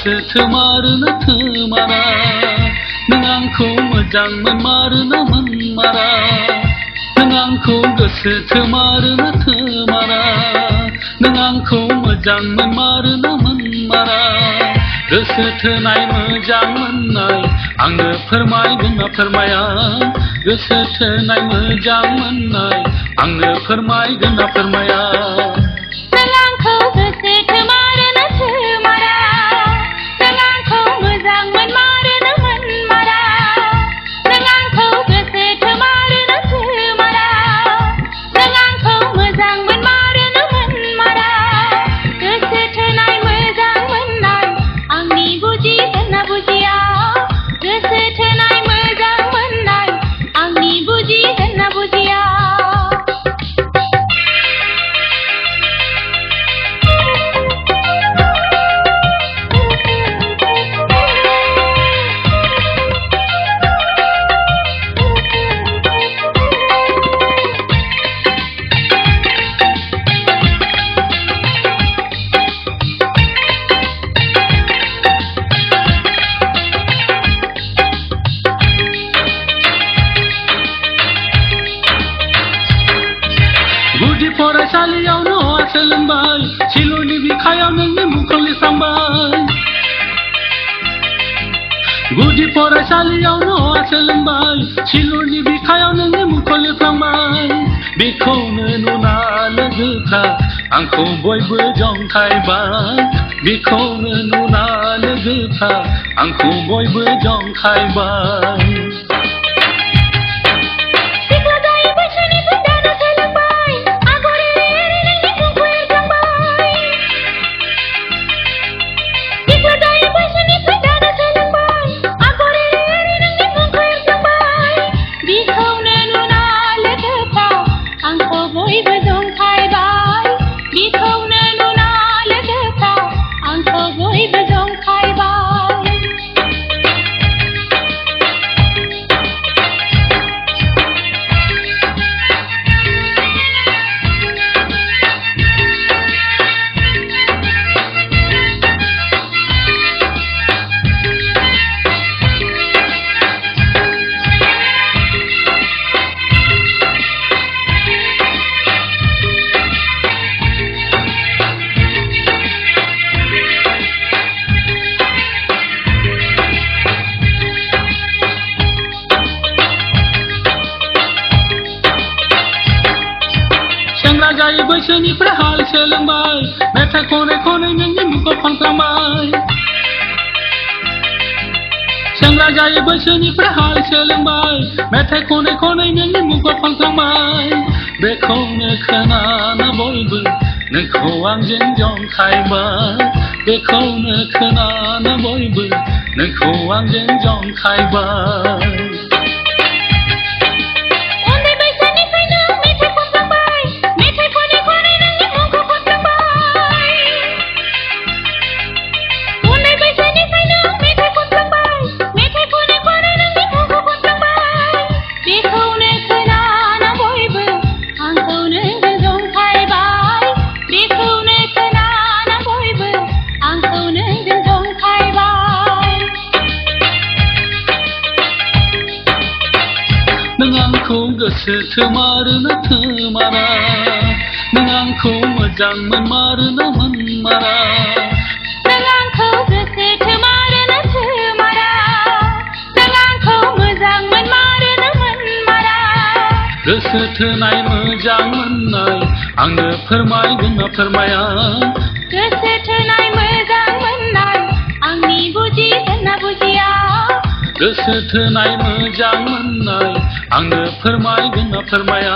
गोसो थोमारोना थोमारा नों आंखौ मोजां मोनमारोना मोनमारा नों आंखौ गोसो थोमारोना थोमारा नों आंखौ मोजां मोनमारोना मोनमारा गोसो थोनाय मोजां मोननाय आंनो फोरमायगोन ना फोरमाया गोसो थोनाय मोजां मोननाय आंनो फोरमायगोन ना फोरमाया नों आंखौ गोसो थोमारोना थोमारा नों आंखौ मोजां मोनमारोना मोनमारा नों आंखौ गोसो थोमारोना थोमारा नों आंखौ मोजां मोनमारोना मोनमारा गोसो थोनाय मोजां मोननाय आंनि बुजिगोन ना बुजिया गोसो थोनाय मोजां मोननाय आंनि बुजिगोन ना बुजिया गुदि फरायसालियाव न'आ सोलोंबाय सिल'नि बिखायाव नोंनि मुंखौ लिरखांबाय गुदि फरायसालियाव न'आ सोलोंबाय सिल'नि बिखायाव नोंनि मुंखौ लिरखांबाय बेखौनो नुना लोगोफ्रा आंखौ बयबो जंखायबाय बेखौनो नुना लोगोफ्रा आंखौ बयबो जंखायबाय सेंग्रा जायै बैसोनिफ्राय हाल सोलोंबाय मेथाइ खनै खनै नोंनि मुंखौ खनखांबाय सेंग्रा जायै बैसोनिफ्राय हाल सोलोंबाय मेथाइ खनै खनै नोंनि मुंखौ खनखांबाय बेखौनो खोनाना बयबो नोंखौ आंजों जंखायबाय बेखौनो खोनाना बयबो नोंखौ आंजों जंखायबाय नों आंखौ गोसो थोमारोना थोमारा नों आंखौ मोजां मोनमारोना मोनमारा नों आंखौ गोसो थोमारोना थोमारा नों आंखौ मोजां मोनमारोना मोनमारा गोसो थोनाय मोजां मोननाय आंनो फोरमायगोन ना फोरमाया गोसो थोनाय मोजां मोननाय आंनि बुजिगोन ना बुजिया गोसो थोनाय मोजां मोननाय आंनो फोरमायगोन ना फोरमाया